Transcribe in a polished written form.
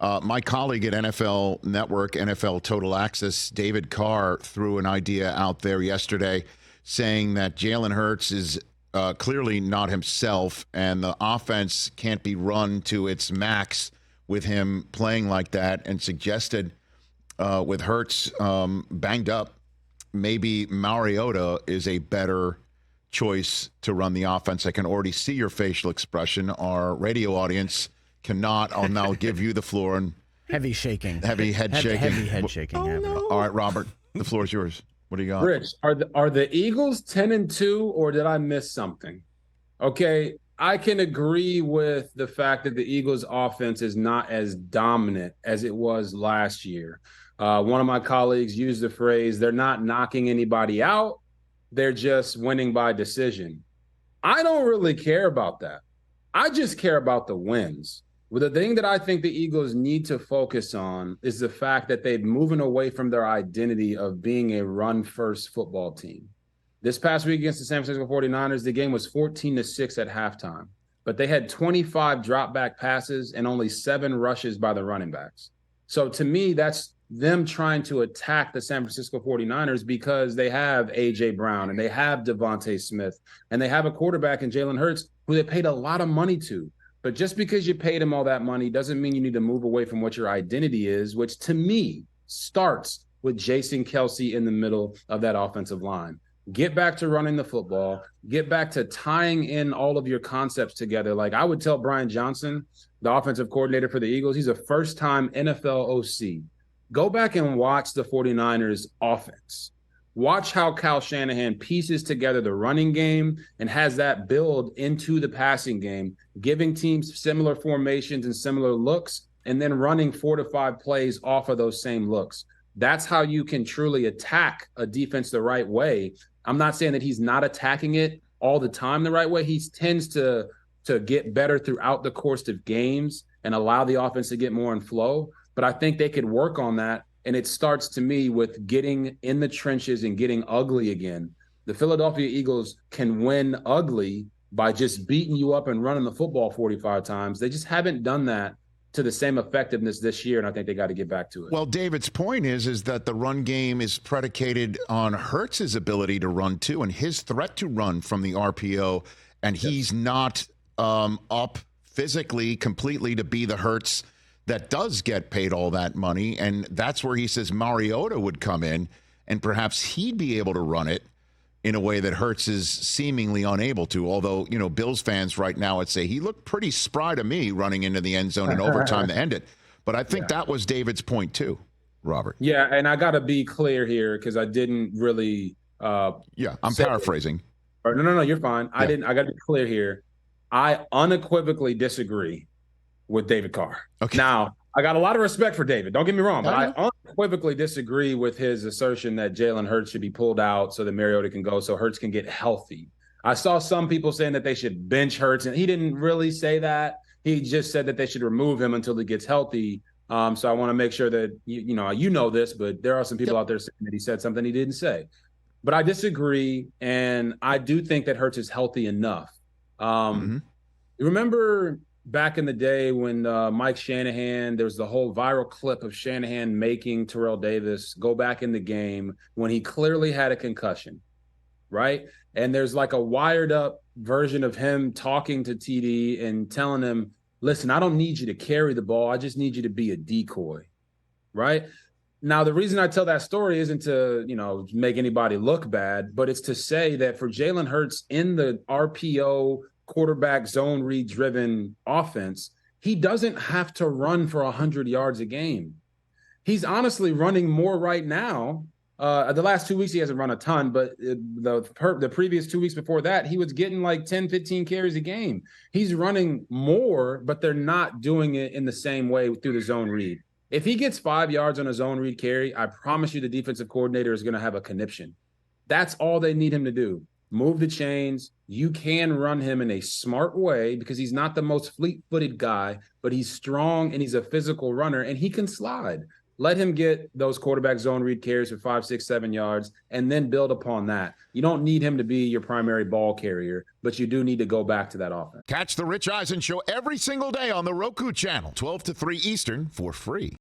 My colleague at NFL Network, NFL Total Access, David Carr, threw an idea out there yesterday saying that Jalen Hurts is clearly not himself, and the offense can't be run to its max with him playing like that, and suggested with Hurts banged up, maybe Mariota is a better choice to run the offense. I can already see your facial expression. Our radio audience cannot. I'll now give you the floor. And heavy shaking. Heavy head shaking. Heavy head shaking. No. All right, Robert, the floor is yours. What do you got? Rich, are the Eagles 10-2, or did I miss something? Okay, I can agree with the fact that the Eagles' offense is not as dominant as it was last year. One of my colleagues used the phrase, they're not knocking anybody out, they're just winning by decision. I don't really care about that. I just care about the wins. Well, the thing that I think the Eagles need to focus on is the fact that they're moving away from their identity of being a run-first football team. This past week against the San Francisco 49ers, the game was 14-6 at halftime, but they had 25 drop-back passes and only 7 rushes by the running backs. So to me, that's them trying to attack the San Francisco 49ers because they have A.J. Brown and they have Devontae Smith and they have a quarterback in Jalen Hurts who they paid a lot of money to. But just because you paid him all that money doesn't mean you need to move away from what your identity is, which to me starts with Jason Kelce in the middle of that offensive line. Get back to running the football. Get back to tying in all of your concepts together. Like I would tell Brian Johnson, the offensive coordinator for the Eagles, he's a first-time NFL OC. Go back and watch the 49ers offense. Watch how Kyle Shanahan pieces together the running game and has that build into the passing game, giving teams similar formations and similar looks, and then running 4 to 5 plays off of those same looks. That's how you can truly attack a defense the right way. I'm not saying that he's not attacking it all the time the right way. He tends to get better throughout the course of games and allow the offense to get more in flow. But I think they could work on that. And it starts to me with getting in the trenches and getting ugly again. The Philadelphia Eagles can win ugly by just beating you up and running the football 45 times. They just haven't done that to the same effectiveness this year, and I think they got to get back to it. Well, David's point is that the run game is predicated on Hurts' ability to run too, and his threat to run from the RPO, and he's not up physically completely to be the Hurts that does get paid all that money, and that's where he says Mariota would come in, and perhaps he'd be able to run it in a way that Hurts is seemingly unable to. Although, you know, Bills fans right now would say he looked pretty spry to me running into the end zone in overtime to end it. But I think that was David's point too, Robert. Yeah, and I got to be clear here because I didn't really I'm paraphrasing. No, you're fine. Yeah. I got to be clear here. I unequivocally disagree with David Carr. Okay. Now, I got a lot of respect for David. Don't get me wrong, but I unequivocally disagree with his assertion that Jalen Hurts should be pulled out so that Mariota can go so Hurts can get healthy. I saw some people saying that they should bench Hurts, and he didn't really say that. He just said that they should remove him until he gets healthy. So I want to make sure that, you know this, but there are some people out there saying that he said something he didn't say. But I disagree, and I do think that Hurts is healthy enough. Remember back in the day when Mike Shanahan, there was the whole viral clip of Shanahan making Terrell Davis go back in the game when he clearly had a concussion, right? And there's like a wired up version of him talking to TD and telling him, listen, I don't need you to carry the ball. I just need you to be a decoy, right? Now, the reason I tell that story isn't to, make anybody look bad, but it's to say that for Jalen Hurts in the RPO quarterback zone read driven offense, he doesn't have to run for 100 yards a game. He's honestly running more right now. The last 2 weeks, he hasn't run a ton, but the previous 2 weeks before that, he was getting like 10, 15 carries a game. He's running more, but they're not doing it in the same way through the zone read. If he gets 5 yards on a zone read carry, I promise you the defensive coordinator is going to have a conniption. That's all they need him to do. Move the chains. You can run him in a smart way because he's not the most fleet-footed guy, but he's strong and he's a physical runner and he can slide. Let him get those quarterback zone read carries for 5, 6, 7 yards, and then build upon that. You don't need him to be your primary ball carrier, but you do need to go back to that offense. Catch the Rich Eisen Show every single day on the Roku channel, 12 to 3 Eastern, for free.